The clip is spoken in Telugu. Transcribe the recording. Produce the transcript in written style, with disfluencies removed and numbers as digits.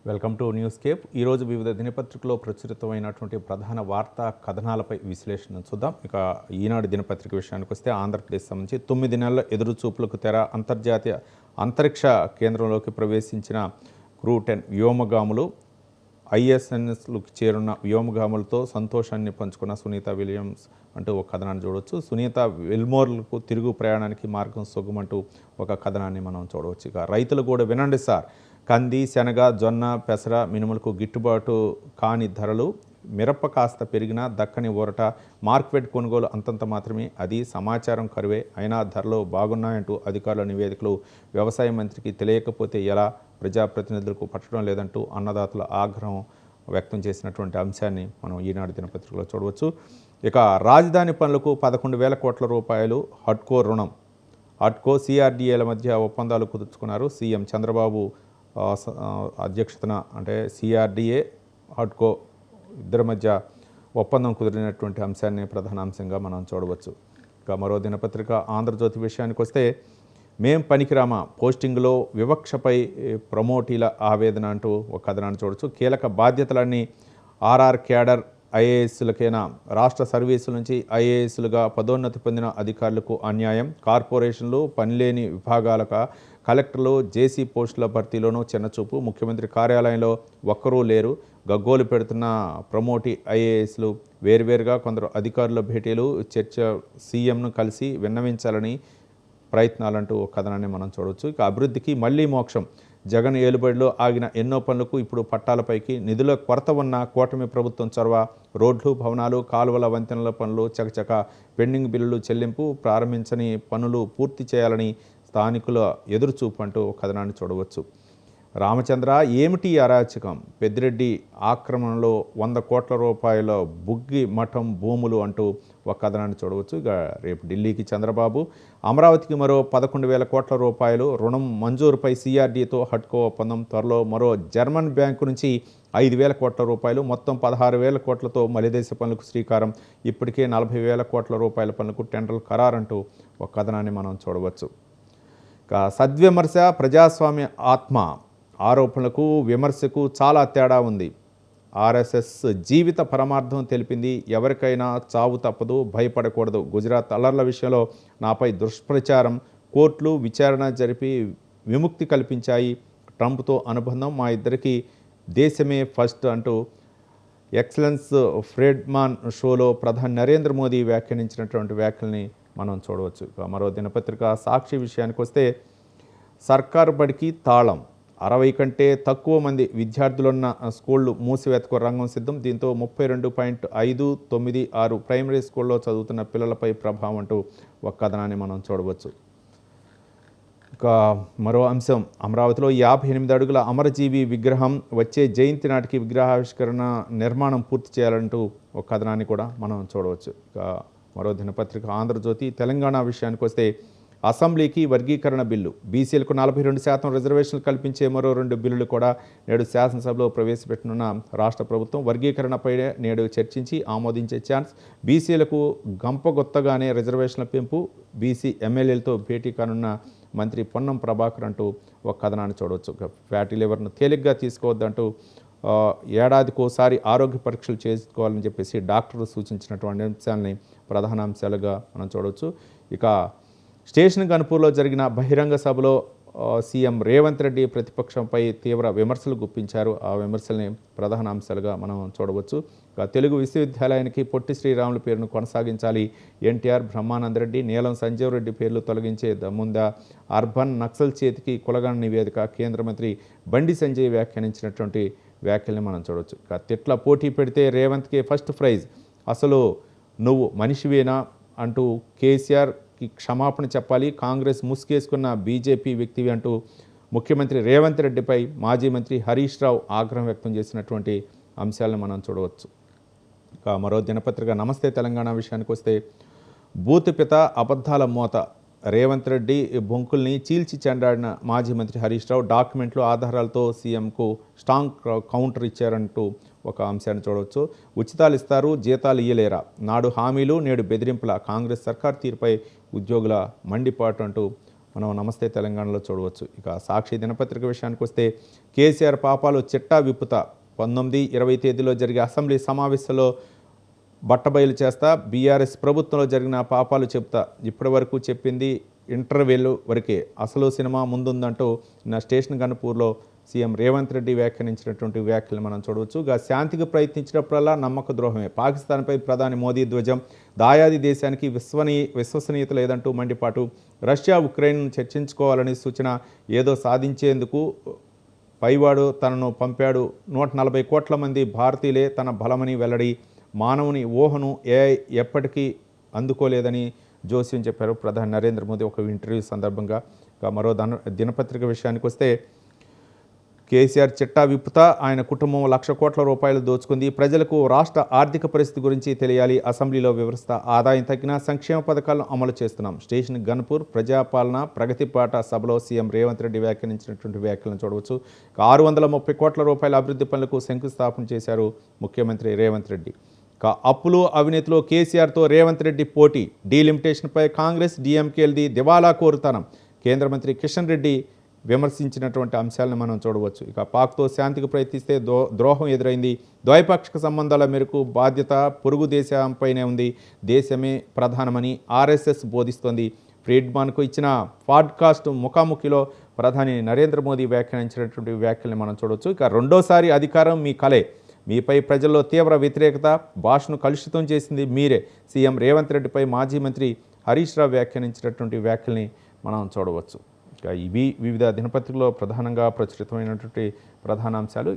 Welcome to news Cape. ఈరోజు వివిధ దినపత్రికలో ప్రచురితమైనటువంటి ప్రధాన వార్తా కథనాలపై విశ్లేషణ చూద్దాం. ఇక ఈనాడు దినపత్రిక విషయానికి వస్తే ఆంధ్రప్రదేశ్ సంబంధించి 9 నెలల ఎదురుచూపులకు తెర. అంతర్జాతీయ అంతరిక్ష కేంద్రంలోకి ప్రవేశించిన క్రూ-10 వ్యోమగాములు. ఐఎస్ఎన్ఎస్లకు చేరున్న వ్యోమగాములతో సంతోషాన్ని పంచుకున్న సునీత విలియమ్స్ అంటూ ఒక కథనాన్ని చూడవచ్చు. సునీత విల్మోర్లకు తిరుగు ప్రయాణానికి మార్గం సుగమంటూ ఒక కథనాన్ని మనం చూడవచ్చు. ఇక రైతులు కూడా వినండి సార్, కంది, శనగ, జొన్న, పెసర, మినుములకు గిట్టుబాటు కాని ధరలు. మిరప కాస్త పెరిగినా దక్కని ఊరట. మార్కెట్ కొనుగోలు అంతంత మాత్రమే, అది సమాచారం కరువే. అయినా ధరలు బాగున్నాయంటూ అధికారుల నివేదికలు వ్యవసాయ మంత్రికి తెలియకపోతే ఎలా? ప్రజాప్రతినిధులకు పట్టడం లేదంటూ అన్నదాతల ఆగ్రహం వ్యక్తం చేసినటువంటి అంశాన్ని మనం ఈనాడు దినపత్రికలో చూడవచ్చు. ఇక రాజధాని పనులకు 11,000 కోట్ల రూపాయలు హడ్కో రుణం. హడ్కో సిఆర్డీఏల మధ్య ఒప్పందాలు కుదుర్చుకున్నారు. సీఎం చంద్రబాబు అధ్యక్షతన అంటే సిఆర్డీఏ, హడ్కో ఇద్దరి మధ్య ఒప్పందం కుదిరినటువంటి అంశాన్ని ప్రధాన అంశంగా మనం చూడవచ్చు. ఇక మరో దినపత్రిక ఆంధ్రజ్యోతి విషయానికి వస్తే, మేం పనికిరామా, పోస్టింగ్లో వివక్షపై ప్రమోటీల ఆవేదన అంటూ ఒక కథనాన్ని చూడవచ్చు. కీలక బాధ్యతలన్నీ ఆర్ఆర్ క్యాడర్ ఐఏఎస్లకైనా? రాష్ట్ర సర్వీసుల నుంచి ఐఏఎస్లుగా పదోన్నతి పొందిన అధికారులకు అన్యాయం. కార్పొరేషన్లు, పనిలేని విభాగాలక కలెక్టర్లు, జేసీ పోస్టుల భర్తీలోనూ చిన్నచూపు. ముఖ్యమంత్రి కార్యాలయంలో ఒక్కరూ లేరు. గగ్గోలు పెడుతున్న ప్రమోటీ ఐఏఎస్లు. వేర్వేరుగా కొందరు అధికారుల భేటీలు, చర్చ, సీఎంను కలిసి విన్నవించాలని ప్రయత్నాలంటూ ఒక కథనాన్ని మనం చూడవచ్చు. ఇక అభివృద్ధికి మళ్లీ మోక్షం. జగన్ ఏలుబడిలో ఆగిన ఎన్నో పనులకు ఇప్పుడు పట్టాలపైకి. నిధుల కొరత ఉన్న కూటమి ప్రభుత్వం చొరవ. రోడ్లు, భవనాలు, కాలువల, వంతెనల పనులు చకచక. పెండింగ్ బిల్లులు చెల్లింపు, ప్రారంభించని పనులు పూర్తి చేయాలని స్థానికుల ఎదురుచూపు అంటూ ఒక కథనాన్ని చూడవచ్చు. రామచంద్ర, ఏమిటి అరాచకం? పెద్దిరెడ్డి ఆక్రమణలో 100 కోట్ల రూపాయల బుగ్గి మఠం భూములు అంటూ ఒక కథనాన్ని చూడవచ్చు. ఇక రేపు ఢిల్లీకి చంద్రబాబు. అమరావతికి మరో 11,000 కోట్ల రూపాయలు రుణం మంజూరుపై సిఆర్డీతో హడ్కో ఒప్పందం. త్వరలో మరో జర్మన్ బ్యాంకు నుంచి 5,000 కోట్ల రూపాయలు. మొత్తం 16,000 కోట్లతో మలిదేశ పనులకు శ్రీకారం. ఇప్పటికే 40,000 కోట్ల రూపాయల పనులకు టెండర్లు ఖరారంటూ ఒక కథనాన్ని మనం చూడవచ్చు. ఇక సద్విమర్శ, ప్రజాస్వామ్య ఆత్మ. ఆరోపణలకు విమర్శకు చాలా తేడా ఉంది. ఆర్ఎస్ఎస్ జీవిత పరమార్థం తెలిపింది. ఎవరికైనా చావు తప్పదు, భయపడకూడదు. గుజరాత్ అల్లర్ల విషయంలో నాపై దుష్ప్రచారం. కోర్టులు విచారణ జరిపి విముక్తి కల్పించాయి. ట్రంప్తో అనుబంధం, మా ఇద్దరికి దేశమే ఫస్ట్ అంటూ ఎక్సలెన్స్ ఫ్రెడ్మాన్ షోలో ప్రధాని నరేంద్ర మోదీ వ్యాఖ్యానించినటువంటి వ్యాఖ్యల్ని మనం చూడవచ్చు. మరో దినపత్రిక సాక్షి విషయానికి వస్తే, సర్కారు బడికి తాళం. 60 కంటే తక్కువ మంది విద్యార్థులున్న స్కూళ్లు మూసివేతకు రంగం సిద్ధం. దీంతో 32.596 ప్రైమరీ స్కూల్లో చదువుతున్న పిల్లలపై ప్రభావం అంటూ ఒక కథనాన్ని మనం చూడవచ్చు. ఇక మరో అంశం, అమరావతిలో 58 అడుగుల అమరజీవి విగ్రహం. వచ్చే జయంతి నాటికి విగ్రహావిష్కరణ నిర్మాణం పూర్తి చేయాలంటూ ఒక కథనాన్ని కూడా మనం చూడవచ్చు. ఇక మరో దినపత్రిక ఆంధ్రజ్యోతి. తెలంగాణ విషయానికి వస్తే, అసెంబ్లీకి వర్గీకరణ బిల్లు. బీసీలకు 42% రిజర్వేషన్లు కల్పించే మరో 2 బిల్లులు కూడా నేడు శాసనసభలో ప్రవేశపెట్టనున్న రాష్ట్ర ప్రభుత్వం. వర్గీకరణపై నేడు చర్చించి ఆమోదించే ఛాన్స్. బీసీలకు గంపగొత్తగానే రిజర్వేషన్ల పెంపు. బీసీ ఎమ్మెల్యేలతో భేటీ కానున్న మంత్రి పొన్నం ప్రభాకర్ అంటూ ఒక కథనాన్ని చూడవచ్చు. ఫ్యాటీ లివర్ను తేలిగ్గా తీసుకోవద్దంటూ ఏడాదికోసారి ఆరోగ్య పరీక్షలు చేసుకోవాలని చెప్పేసి డాక్టర్లు సూచించినటువంటి అంశాలని ప్రధాన అంశాలుగా మనం చూడవచ్చు. ఇక స్టేషన్ గన్పూర్లో జరిగిన బహిరంగ సభలో సీఎం రేవంత్ రెడ్డి ప్రతిపక్షంపై తీవ్ర విమర్శలు గుప్పించారు. ఆ విమర్శల్ని ప్రధాన అంశాలుగా మనం చూడవచ్చు. తెలుగు విశ్వవిద్యాలయానికి పొట్టి శ్రీరాములు పేరును కొనసాగించాలి. ఎన్టీఆర్, బ్రహ్మానందరెడ్డి, నీలం సంజీవ్ రెడ్డి పేర్లు తొలగించే దమ్ముందా? అర్బన్ నక్సల్ చేతికి కులగణ నివేదిక. కేంద్ర మంత్రి బండి సంజయ్ వ్యాఖ్యానించినటువంటి వ్యాఖ్యల్ని మనం చూడవచ్చు. తిట్ల పోటీ పెడితే రేవంత్కి ఫస్ట్ ప్రైజ్. అసలు నువ్వు మనిషివేనా అంటూ కేసీఆర్కి క్షమాపణ చెప్పాలి. కాంగ్రెస్ ముసుగేసుకున్న బీజేపీ వ్యక్తివి అంటూ ముఖ్యమంత్రి రేవంత్ రెడ్డిపై మాజీ మంత్రి హరీష్ రావు ఆగ్రహం వ్యక్తం చేసినటువంటి అంశాలను మనం చూడవచ్చు. ఇక మరో దినపత్రిక నమస్తే తెలంగాణ విషయానికి వస్తే, బూతుపిత అబద్ధాల మోత. రేవంత్ రెడ్డి బొంకుల్ని చీల్చి చెండాడిన మాజీ మంత్రి హరీష్ రావు డాక్యుమెంట్లు, ఆధారాలతో సీఎంకు స్ట్రాంగ్ కౌంటర్ ఇచ్చారంటూ ఒక అంశాన్ని చూడవచ్చు. ఉచితాలు ఇస్తారు, జీతాలు ఇయ్యలేరా? నాడు హామీలు, నేడు బెదిరింపుల. కాంగ్రెస్ సర్కార్ తీరుపై ఉద్యోగుల మండిపాటు అంటూ మనం నమస్తే తెలంగాణలో చూడవచ్చు. ఇక సాక్షి దినపత్రిక విషయానికి వస్తే కేసీఆర్ పాపాలు చిట్టా విప్పుత 19-20 తేదీలో జరిగే అసెంబ్లీ సమావేశంలో బట్టబయలు చేస్తా, బీఆర్ఎస్ ప్రభుత్వంలో జరిగిన పాపాలు చెప్తా, ఇప్పటి వరకు చెప్పింది ఇంటర్వెల్ వరకే, అసలు సినిమా ముందుందంటూ నా స్టేషన్ గన్పూర్లో సీఎం రేవంత్ రెడ్డి వ్యాఖ్యానించినటువంటి వ్యాఖ్యలు మనం చూడవచ్చు. శాంతికి ప్రయత్నించినప్పుడల్లా నమ్మక ద్రోహమే, పాకిస్తాన్పై ప్రధాని మోదీ ధ్వజం, దాయాది దేశానికి విశ్వసనీయత లేదంటూ మండిపాటు, రష్యా ఉక్రెయిన్ చర్చించుకోవాలని సూచన, ఏదో సాధించేందుకు పైవాడు తనను పంపాడు, 140 కోట్ల మంది భారతీయులే తన బలమని వెల్లడి, మానవుని ఊహను ఏఐ ఎప్పటికీ అందుకోలేదని జోస్యం చెప్పారు ప్రధాని నరేంద్ర మోదీ ఒక ఇంటర్వ్యూ సందర్భంగా. మరో దినపత్రిక విషయానికి వస్తే కేసీఆర్ చిట్టా విప్పుతా, ఆయన కుటుంబం 1,00,000 కోట్ల రూపాయలు దోచుకుంది, ప్రజలకు రాష్ట్ర ఆర్థిక పరిస్థితి గురించి తెలియాలి, అసెంబ్లీలో వివరిస్తా, ఆదాయం తగ్గిన సంక్షేమ పథకాలను అమలు చేస్తున్నాం, స్టేషన్ గన్పూర్ ప్రజాపాలన ప్రగతి పాట సభలో సీఎం రేవంత్ రెడ్డి వ్యాఖ్యానించినటువంటి వ్యాఖ్యలను చూడవచ్చు. 630 కోట్ల రూపాయల అభివృద్ధి పనులకు శంకుస్థాపన చేశారు ముఖ్యమంత్రి రేవంత్ రెడ్డి. అప్పులు అవినీతిలో కేసీఆర్తో రేవంత్ రెడ్డి పోటీ, డీలిమిటేషన్పై కాంగ్రెస్ డీఎంకేలది దివాలా కోరుతానం, కేంద్ర మంత్రి కిషన్ రెడ్డి విమర్శించినటువంటి అంశాలను మనం చూడవచ్చు. పాక్తో శాంతికి ప్రయత్నిస్తే ద్రోహం ఎదురైంది, ద్వైపాక్షిక సంబంధాల మేరకు బాధ్యత పొరుగు దేశంపైనే ఉంది, దేశమే ప్రధానమని ఆర్ఎస్ఎస్ బోధిస్తోంది, ఫ్రీడ్మాన్కు ఇచ్చిన పాడ్కాస్ట్ ముఖాముఖిలో ప్రధాని నరేంద్ర మోదీ వ్యాఖ్యానించినటువంటి వ్యాఖ్యల్ని మనం చూడవచ్చు. రెండోసారి అధికారం మీ కలే, మీపై ప్రజల్లో తీవ్ర వ్యతిరేకత, భాషను కలుషితం చేసింది మీరే, సీఎం రేవంత్ రెడ్డిపై మాజీ మంత్రి హరీష్ రావు వ్యాఖ్యానించినటువంటి వ్యాఖ్యల్ని మనం చూడవచ్చు. ఇవి వివిధ దినపత్రికల్లో ప్రధానంగా ప్రచురితమైనటువంటి ప్రధాన అంశాలు.